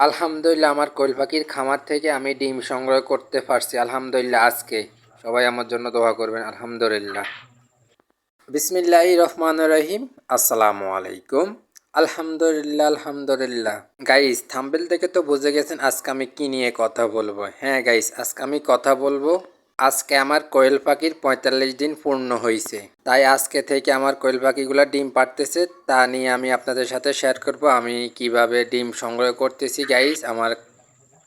আলহামদুলিল্লাহ আমার কোয়েল পাখির খামার থেকে আমি ডিম সংগ্রহ করতে পারছি আলহামদুলিল্লাহ আজকে। সবাই আমার জন্য দোয়া করবেন আলহামদুলিল্লাহ। বিসমিল্লাহির রহমানির রহিম। আসসালামু আলাইকুম। আলহামদুলিল্লাহ আলহামদুলিল্লাহ। গাইস থাম্বনেল থেকে তো বুঝে গেছেন আজকে আমি কি নিয়ে কথা বলবো। হ্যাঁ গাইস, আজকে আমি কথা বলবো, আজকে আমার কোয়েল পাখির ৪৫ দিন পূর্ণ হয়েছে। তাই আজকে থেকে আমার কোয়েল পাখিগুলো ডিম পাড়তেছে, তা নিয়ে আমি আপনাদের সাথে শেয়ার করব আমি কিভাবে ডিম সংগ্রহ করতেছি গাইস আমার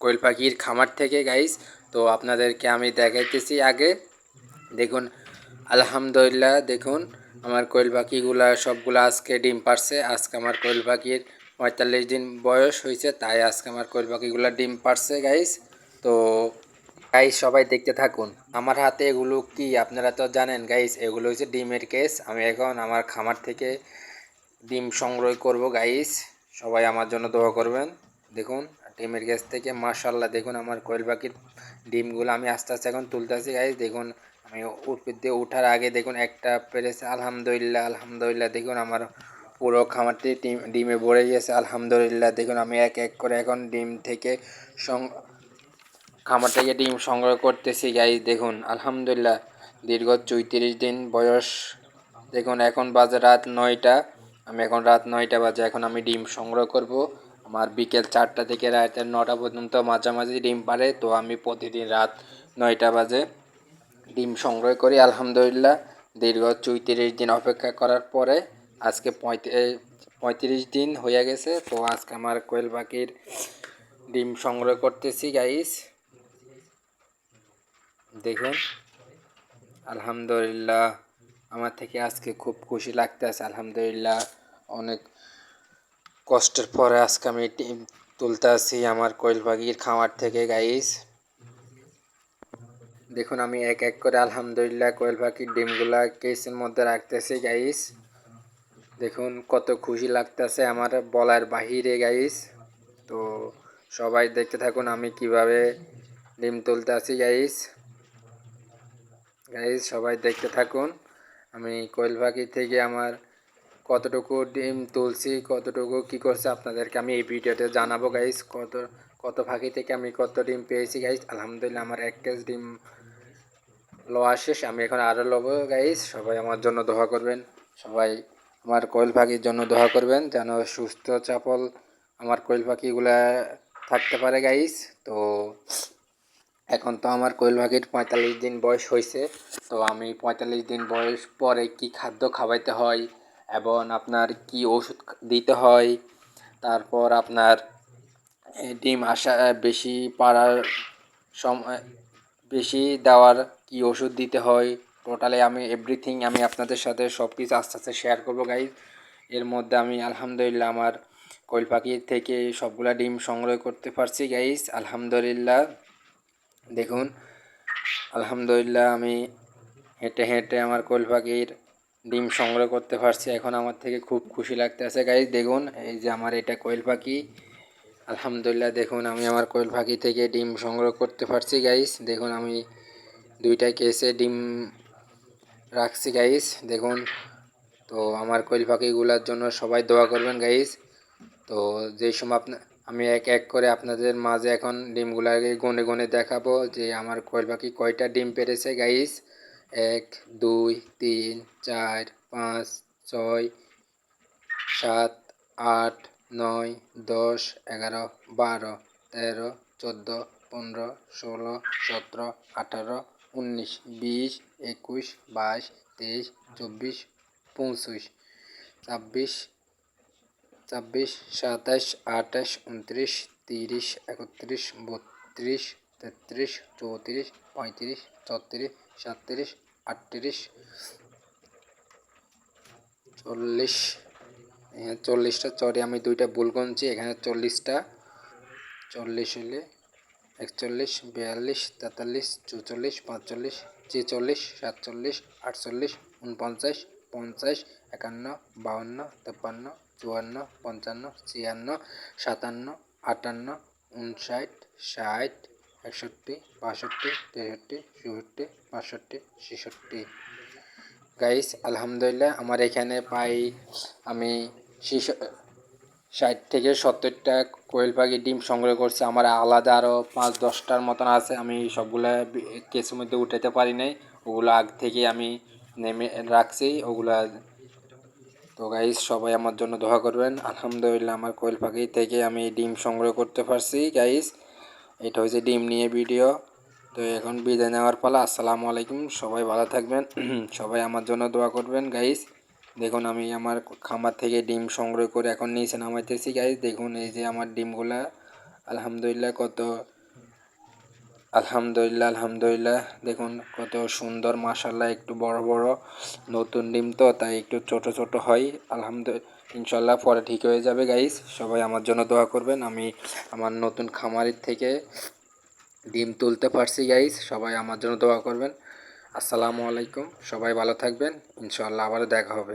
কোয়েল পাখির খামার থেকে গাইস। তো আপনাদেরকে আমি দেখাইতেছি আগে। দেখুন আলহামদুলিল্লাহ, দেখুন আমার কোয়েল পাখিগুলা সবগুলো আজকে ডিম পারছে। আজকে আমার কোয়েল পাখির ৪৫ দিন বয়স হয়েছে, তাই আজকে আমার কোয়েল পাখিগুলা ডিম পারছে গাইস। তো গাইস সবাই দেখতে থাকুন। আমার হাতে এগুলো কি আপনারা তো জানেন গাইস, এগুলো হচ্ছে ডিমের কেস। আমি এখন আমার খামার থেকে ডিম সংগ্রহ করব গাইস। সবাই আমার জন্য দোয়া করবেন। দেখুন ডিমের কেস থেকে মাশাআল্লাহ, দেখুন আমার কোয়েল পাখির ডিমগুলো আমি আস্তে আস্তে এখন তুলতেছি গাইস। দেখুন আমি উপর দিয়ে ওঠার আগে দেখুন একটা পেরেছে আলহামদুলিল্লাহ আলহামদুলিল্লাহ। দেখুন আমার পুরো খামারটি ডিমে ভরে গেছে আলহামদুলিল্লাহ। দেখুন আমি এক এক করে এখন ডিম থেকে খামার থেকে ডিম সংগ্রহ করতেছি গাইস। দেখুন আলহামদুলিল্লাহ দীর্ঘ ৩৪ দিন বয়স। দেখুন এখন বাজে রাত ৯টা। আমি এখন রাত ৯টা বাজে, এখন আমি ডিম সংগ্রহ করব। আমার বিকেল ৪টা থেকে রাত ৯টা পর্যন্ত মাঝামাঝি ডিম পারে। তো আমি প্রতিদিন রাত ৯টা বাজে ডিম সংগ্রহ করি আলহামদুলিল্লাহ। দীর্ঘ ৩৪ দিন অপেক্ষা করার পরে আজকে ৩৫ দিন হয়ে গেছে। তো আজকে আমার কোয়েল পাখির ডিম সংগ্রহ করতেছি গাইস। দেখুন আলহামদুলিল্লাহ আমার থেকে আজকে খুব খুশি লাগতেছে আলহামদুলিল্লাহ। অনেক কষ্টের পরে আজকে আমি ডিম তুলতে আসি আমার কোয়েল পাখির খামার থেকে গাইস। দেখুন আমি এক এক করে আলহামদুলিল্লাহ কোয়েল পাখির ডিমগুলা কেসের মধ্যে রাখতেছি গাইস। দেখুন কত খুশি লাগতেছে আমার বলার বাহিরে গাইস। তো সবাই দেখতে থাকুন আমি কিভাবে ডিম তুলতে আসি গাইস। গাইস সবাই দেখতে থাকুন আমি কোয়েল পাখি থেকে আমার কতটুকু ডিম তুলছি, কতটুকু কি করছে আপনাদেরকে আমি এই ভিডিওতে জানাবো গাইস। কত কত পাখি থেকে আমি কত ডিম পেয়েছি গাইস। আলহামদুলিল্লাহ আমার এক কেস ডিম লওয়া শেষ, আমি এখন আরও লবো গাইস। সবাই আমার জন্য দোয়া করবেন। সবাই আমার কোয়েল পাখির জন্য দোয়া করবেন যেন সুস্থ চাপল আমার কোয়েল পাখিগুলা থাকতে পারে গাইস। তো এখন তো আমার কোয়েল পাখির ৪৫ দিন বয়স হয়েছে। তো আমি ৪৫ দিন বয়স পরে কি খাদ্য খাওয়াইতে হয় এবং আপনার কি ওষুধ দিতে হয়, তারপর আপনার ডিম আসা বেশি পাড়ার সময় বেশি দেওয়ার কি ওষুধ দিতে হয়, টোটালি আমি এভরিথিং আমি আপনাদের সাথে সব কিছু আস্তে আস্তে শেয়ার করবো গাইজ। এর মধ্যে আমি আলহামদুলিল্লাহ আমার কোয়েল পাখির থেকে সবগুলা ডিম সংগ্রহ করতে পারছি গাইজ আলহামদুলিল্লাহ। দেখুন আলহামদুলিল্লাহ আমি হেঁটে হেঁটে আমার কোয়েল পাখির ডিম সংগ্রহ করতে পারছি, এখন আমার থেকে খুব খুশি লাগতেছে গাইজ। দেখুন এই যে আমার এটা কোয়েল পাখি আলহামদুলিল্লাহ। দেখুন আমি আমার কোয়েল পাখি থেকে ডিম সংগ্রহ করতে পারছি গাইস। দেখুন আমি দুইটা কেসে ডিম রাখছি গাইস। দেখুন তো আমার কোয়েল পাখিগুলোর জন্য সবাই দোয়া করবেন গাইস। তো যেই সময় আমি এক এক করে আপনাদের মাঝে এখন ডিমগুলাকে গুনে গুনে দেখাবো যে আমার কোয়েল পাখি কয়টা ডিম পেরেছে গাইস। ১ ২ ৩ ৪ ৫ ৬ ৭ ৮ ৯ ১০ ১১ ১২ ১৩ ১৪ ১৫ ১৬ ১৭ ১৮ ১৯ ২০ ২১ ২২ ২৩ ২৪ ২৫ ২৬ ২৬ ২৭ ২৮ ২৯ ৩০ ৩১ ৩২ ৩৩ ৩৪ ৩৫ ৩৬ ৩৭ ৩৮ ৩৯ ৪০টা, সরি আমি দুইটা ভুল গুনছি, এখানে 40টা। 40 হলে 41 42 43 44 45 46 47 48 49 50 51 52 53 54 55 56 57 58 59 60 61 62 63 64 65 66 গাইস আলহামদুলিল্লাহ আমার এখানে পাই আমি 60 থেকে 70টা কোয়েল পাখির ডিম সংগ্রহ করছি। আমার আলাদা আরও 5-10টার মতন আছে, আমি সবগুলা কেসের মধ্যে উঠাতে পারি নাই, ওগুলো আগ থেকে আমি নেমে রাখছি ওগুলা। তো গাইস সবাই আমার জন্য দোয়া করবেন। আলহামদুলিল্লাহ আমার কোয়েল পাখি থেকে আমি ডিম সংগ্রহ করতে পারছি গাইস। এটা হচ্ছে ডিম নিয়ে ভিডিও। তো এখন বিদায় নেওয়ার পালা। আসসালামু আলাইকুম, সবাই ভালো থাকবেন। সবাই আমার জন্য দোয়া করবেন গাইস। দেখুন আমি আমার খামার থেকে ডিম সংগ্রহ করে এখন নিচে নামাইতেছি গাইস। দেখুন এই যে আমার ডিমগুলা, আলহামদুলিল্লাহ আলহামদুলিল্লাহ দেখুন কত সুন্দর, মাশাআল্লাহ একটু বড় বড় নতুন ডিম তো তাই একটু ছোট ছোট হয়। আলহামদুলিল্লাহ ইনশাল্লাহ পরে ঠিক হয়ে যাবে গাইস। সবাই আমার জন্য দোয়া করবেন। আমি আমার নতুন খামারের থেকে ডিম তুলতে পারছি গাইস, সবাই আমার জন্য দোয়া করবেন। আসসালামু আলাইকুম, সবাই ভালো থাকবেন, ইনশাআল্লাহ আবারও দেখা হবে।